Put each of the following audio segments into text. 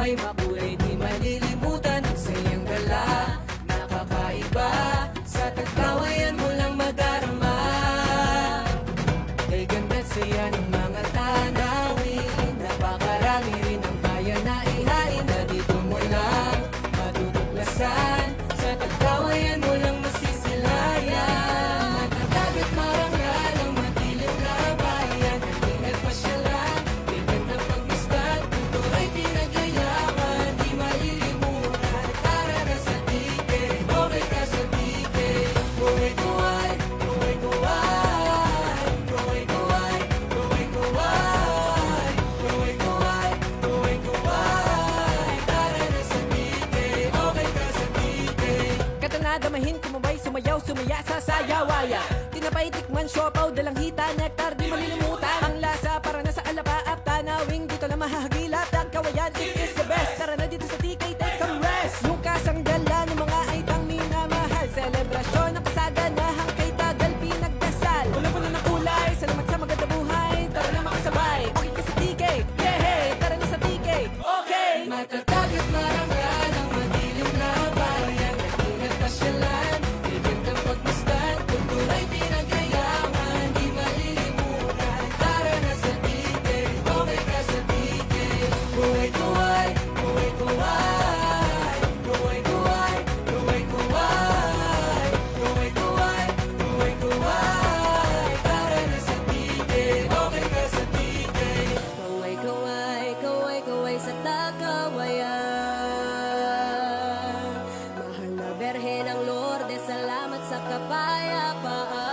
buhay makulay, di malilimutan ang sayang gala. Nakakaiba, sa tagkawayan mo lang madarama. Kay ganda't saya ng mga tanawin, napakarami rin ang kaya na ihain, na dito mo lang matutuklasan. Sa tagkawayan mo lang masisilayan. Matatagat marangal ang madilim na bayan, ingat pasyalan, kay gandang pagmasdan, kultura'y pinagyayaman, di malilimutan. Tara na sa tike, okay ka sa tike. Kuway-kuway, kuway-kuway, kuway-kuway, kuway-kuway, kuway-kuway, kuway-kuway. Tara na sa tike, okay ka sa tike. Katanadamahin, kumabay, sumayaw, sumaya sa sayawaya. Tinapay, tikman, siopaw, dalang hita, nektar, di malilimutan. Ang lasa para na sa alapaap, tanawing dito na mahahagilap. Tagkawayan, it is the best. Tara na dito sa TK, take some rest. Yung kasanggala ng mga aitang minamahal, selebrasyon ng kasaganahang kay tagal pinagdasal. Wala na kulay, salamat sa maganda buhay. Tara na makasabay, okay ka sa TK, yeah, hey, tara na sa TK, okay. Matatagat marangal ang madilim na bayan, ingat pasyalan, kay gandang pagmasdan, kultura'y pinagyayaman, di malilimutan. Tara na sa tike, okay ka sa tike. Kuway-kuway, kuway-kuway, kuway-kuway, kuway-kuway, kuway-kuway, kuway-kuway. Tara na sa tike, okay ka sa tike. Kaway-kaway, kaway-kaway sa takawayan. Mahal na Berhen ng Lourdes, salamat sa kapayapaan.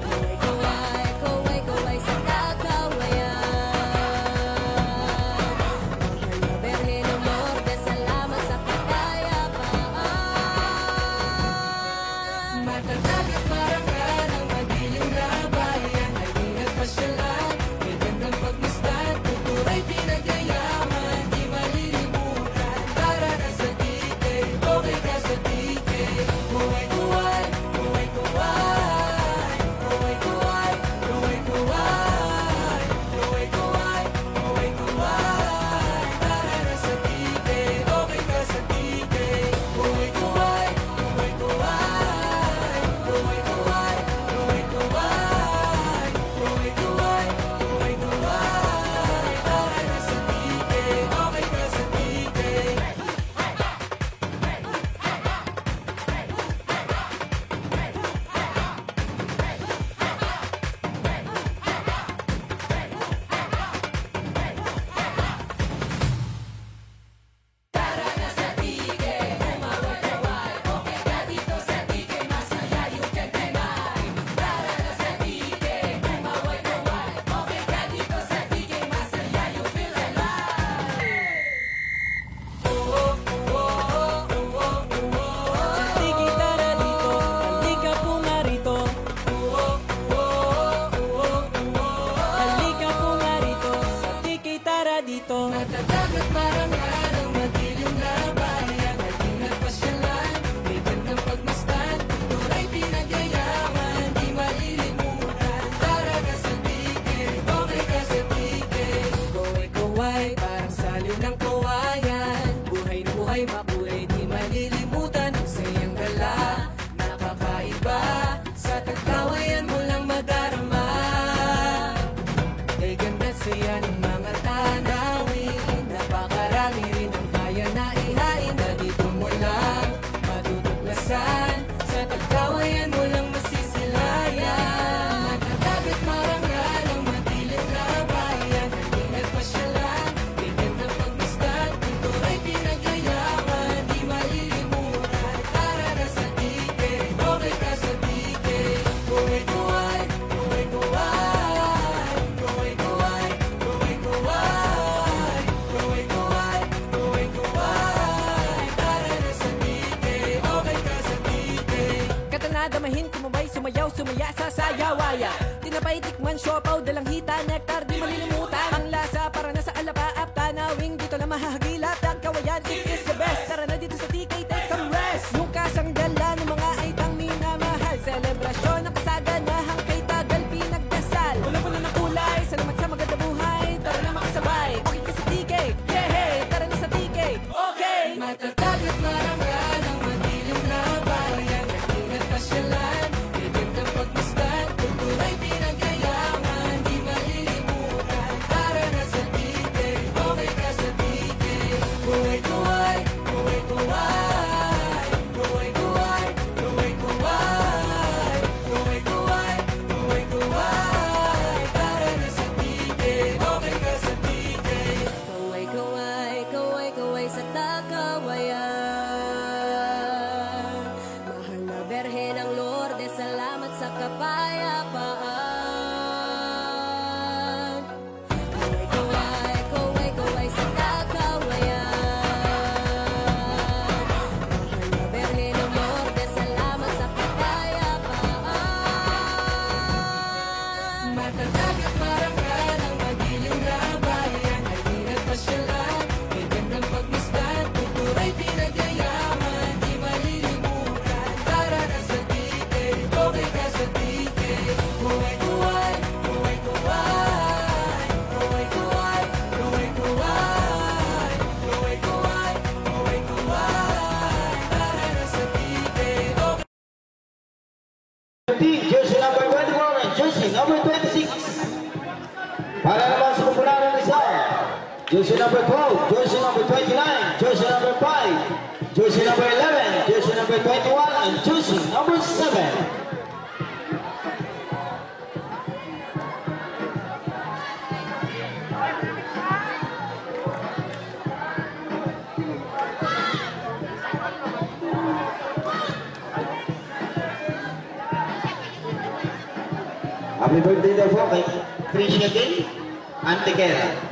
Kaway-kaway, kaway-kaway sa takawayan. Mahal na Berhen ng Lourdes, salamat sa kapayapaan. Matatagat marangal ang madilim na bayan, ingat pasyalan, kay gandang pagmasdan, kultura'y pinagyayaman, di malilimutan. Tara na sa tike, okay ka sa tike. Kuway-kuway, kuway-kuway, kuway-kuway, kuway-kuway, kuway-kuway, kuway-kuway. Tara na sa tike, okay ka sa tike. Kuway-kuway, kuway-kuway, kuway-kuway, kuway-kuway, kuway-kuway, kuway-kuway. Tara na sa tike, okay ka sa tike. Tiki, tara dito, halika po nga rito. Halika po nga rito, sa Tiki, tara dito. Matatagat marangal ang madilim na bayan, ingat pasyalan, kay gandang pagmasdan, kultura'y pinagyayaman, di malilimutan. Tara na sa tike, okay ka sa tike. Kuway-kuway, parang saliw ng kawayan, buhay na buhay makulay, di malilimutan ang sayang gala. Nakakaiba, sa tagkawayan mo lang madarama. Kay ganda't saya ng mga tanawin, napakarami rin ang kaya na ihain, na dito mo lang matutuklasan. Sa tagkawayan mo lang masisilayan. Matatagat marangal ang madilim na bayan, ingat pasyalan, kay gandang pagmasdan, kultura'y pinagyayaman, di malilimutan. Tara na sa tike, okay ka sa tike. Kuway-kuway, kuway-kuway, kuway-kuway, kuway-kuway, kuway-kuway, kuway-kuway. Tara na sa tike, okay ka sa tike. Katanadamahin, kumabay, sumayaw, sumaya sa sayawaya. Tinapay, tikman, siopaw, dalang hita, nektar, di malilimutan. Ang lasa para na sa alapaap, tanawing dito na mahahagilap. Tagkawayan, it is the best. Tara na dito sa TK, take some rest. Yung kasanggala ng mga aitang minamahal, selebrasyon ng kasaganahang kay tagal pinagdasal. Wala na kulay, salamat sa maganda buhay. Tara na makasabay, jersey number 12, jersey number 29, jersey number 5, jersey number 11, jersey number 21, and jersey number 7. Happy birthday daw po kay Tricia Gay Antequera.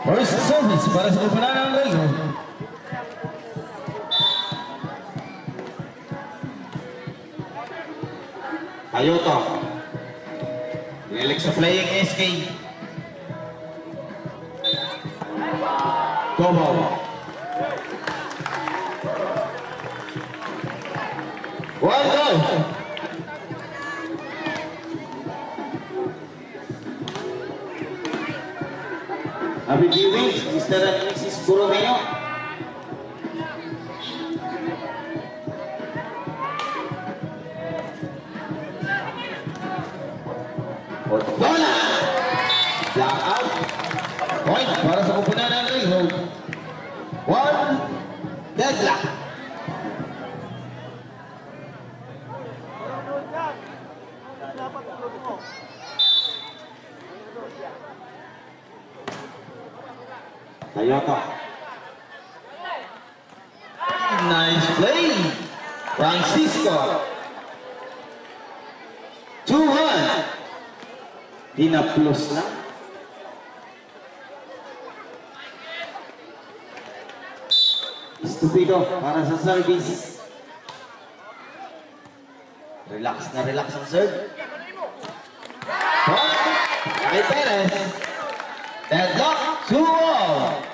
First service para sa kumpulan ng Relo. Ayoto. Nilik sa playing SK. Gobo. One goal. Happy viewing, Mr. and Mrs. Borromeo. Bola! Black out. Point para sa kumpunan ng Railroad. One deadlock. Toyota. Nice play. Francisco. 2-1. Dinaplos na. Estupido para sa service. Relax na relax ang serve. Kay Perez. Deadlock. 2-0.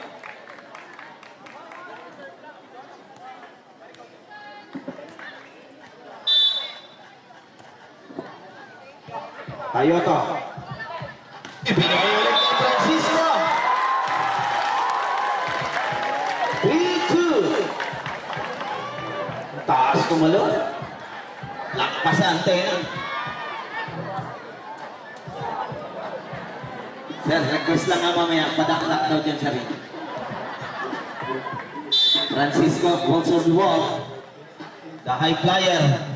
Toyota. Ibinigay ulit ni Francisco. 3-2. Taas kumalo. Lakpas sa antena. Sir, request lang nga mamaya. Padakdak daw dyan sa ring. Francisco holds on the wall. The high flyer.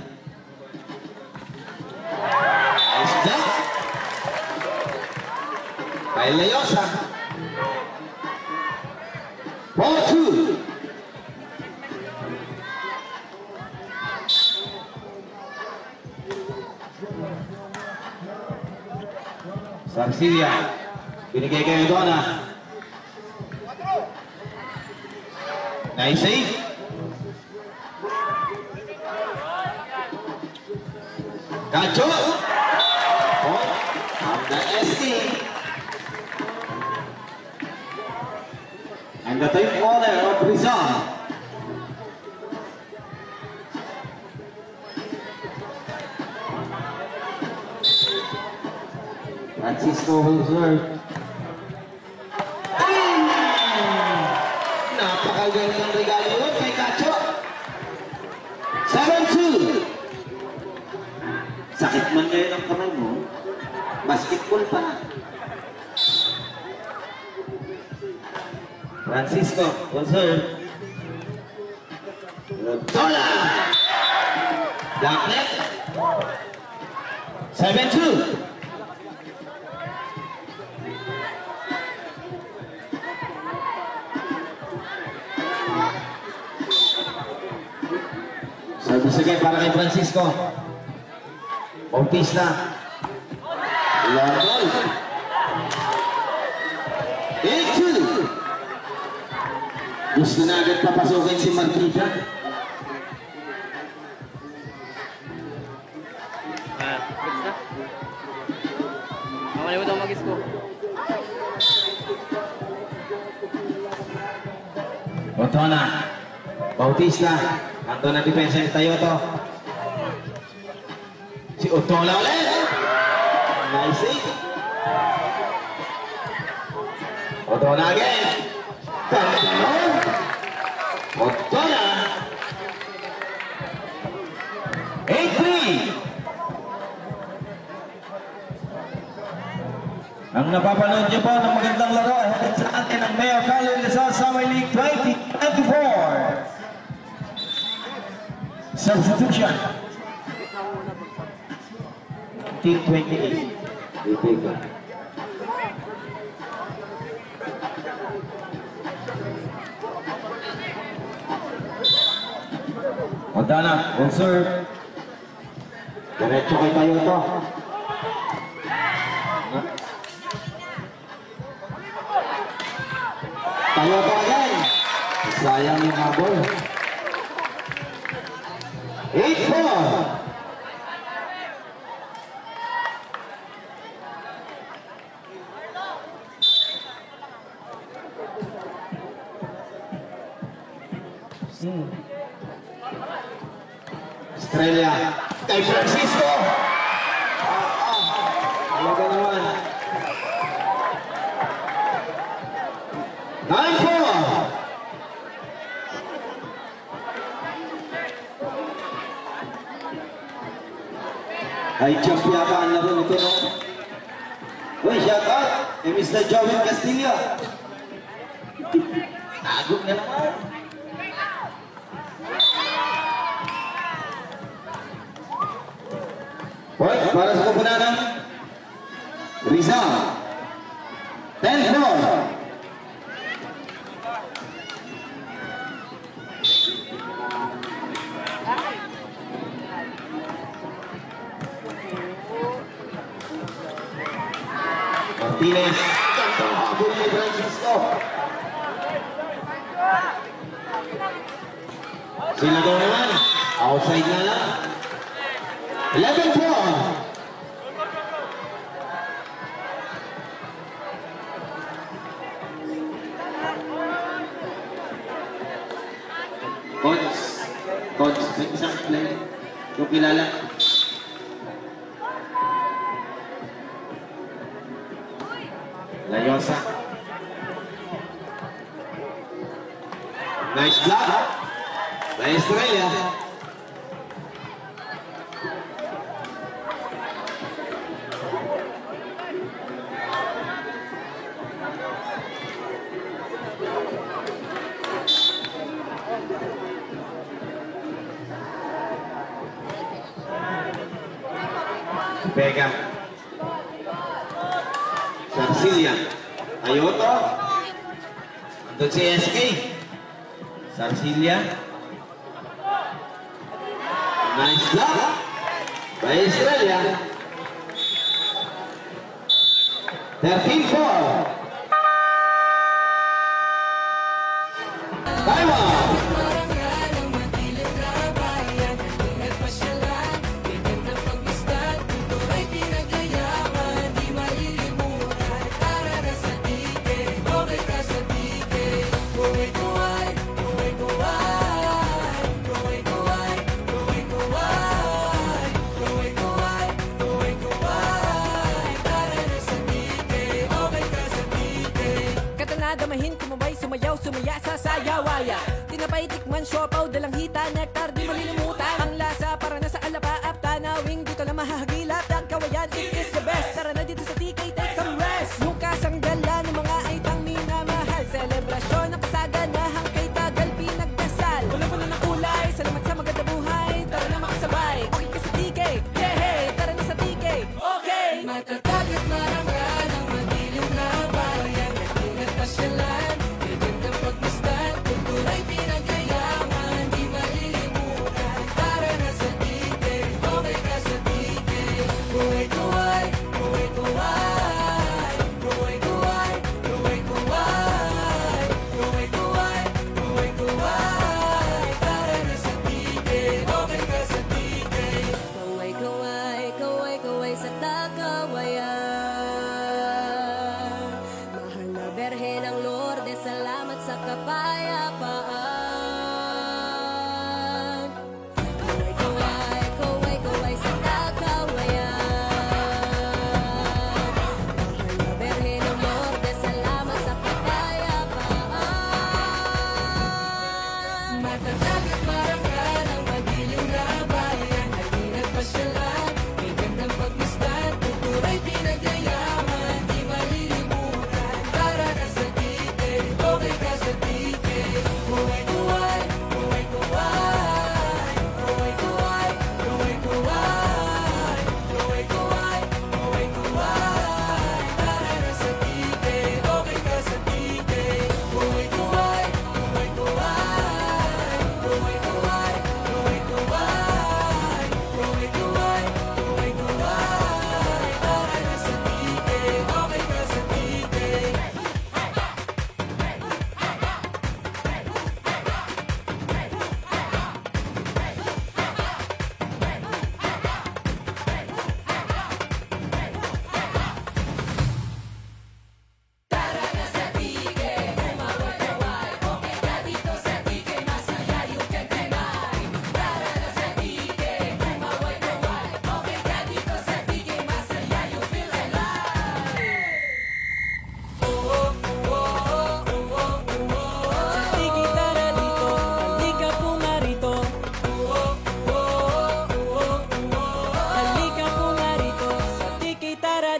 Nice jump. Kay Leosa. 4-2. Sarsilia. Binigay kay Donna. Nice save. Cacho. Point of the SD. And the team owner of Rizal. Francisco will serve. Napakagandang regalo yun kay Cacho. 7-2. Sakit man ngayon ang kamay mo. Basketball pa. Francisco will serve. Tola! Black net. 7-2. Once again, para kay Francisco. Bautista. Long ball. 8-2. Gusto na agad papasukin si Marquita. Makalimutan ko mag-isko. Otona. Bautista. Ando na depensa ni Tayoto. Si Otona ulit. Nice save. Otona again. Pagkaroon. Otona. 8-3. Ang napapanood niyo po ng magandang laro ay hatid sa atin ng Mayor Carlo Rizal Summer League 2024. Substitution. Team 28. Ipika. Montana, on serve. Diretso kay Tayoto. Tayoto again. Sayang yung habol. 8-4. Estrella kay Francisco. Alaga naman. 9-4. Ay jump yata ang laro nito, no? Uy, shout out kay Mr. Joven Castillo. Agok na naman. Point para sa kupunan ng Rizal. 10-4. Martinez. Gandang habol ni Francisco. Sila daw naman. Outside na lang. 11-4. Coach, may isang play. Yung kilala. Layosa. Nice block. By Estrella. Pega. Sarsilia. Tayoto. Andun si SK. Sarsilia. Nice block. By Estrella. 13-4. Taiwan. Damahin, kumabay, sumayaw, sumaya sa sayawaya. Tinapay, tikman, siopaw, dalang hita, nektar, di malilimutan. Ang lasa para na sa alapaap, tanawing dito na mahahagilap. Dagkawayan, it is the best. Tara na dito sa TK, take some rest. Yung kasanggalan ng mga aitang minamahal. Selebrasyon ng kasaganahang kay tagal pinagdasal. Wala mo na ng kulay, salamat sa maganda buhay. Tara na makasabay, okay ka sa TK. Yeah, hey, tara na sa TK. Okay! Matatag at marangal ang madilim na bayan. Pasyalan, gagandang pagmasdan, kultura'y pinagayaman, di malilimutan. Tara na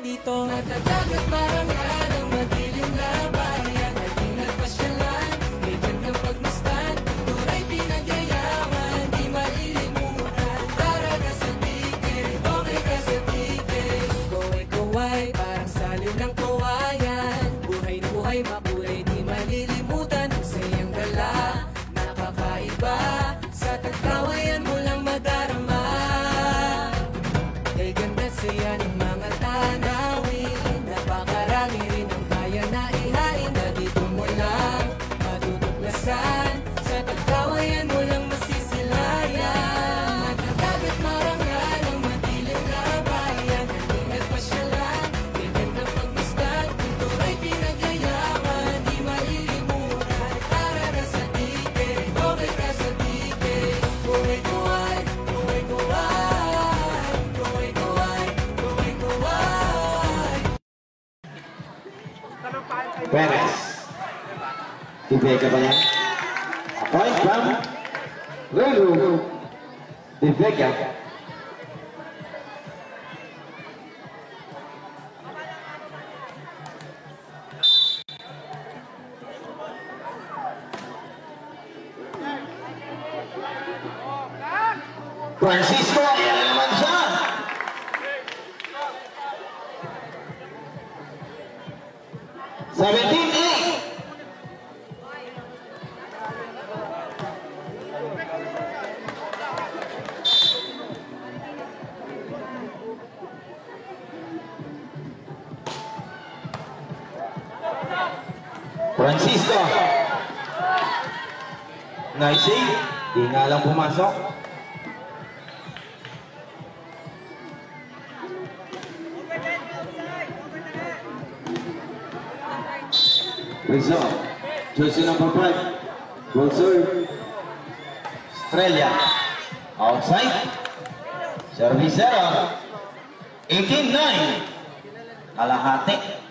dito. Matatagat marangal ang madilim na bayan, ating nagpasyalan, may gandang pagmasdan, turay pinagyayaman, di malilimutan. Para ka sa tiket, okay ka sa tiket. Kaway-kaway, parang saliw ng kawayan. Buhay na buhay, makulay, di malilimutan. Ang sayang gala, nakakaiba. Sa tagkawayan mo lang madarama. Kay ganda saya ng mga tanawin. Napakarami rin ang kaya na ihain. Na dito mo lang matutuklasan. Sa tagkawayan mo lang masisilayan. Matatagat marangal ang madilim na bayan, ating nagpasyalan, may gandang pagmasdan, turay pinagyayaman, di malilimutan. Para ka sa tiket, okay ka sa tiket. Kuway-kuway, kuway-kuway, kuway-kuway, kuway-kuway. Perez. Divega ba yan? A point from Lulu. Divega. Francisco, ayan na naman siya. Seventeen-8. Francisco. Nice save. Di nga lang pumasok. Rizzo. Jersey number 5. Goal serve. Estrella. Outside. Service error. 18-9. Kalahati.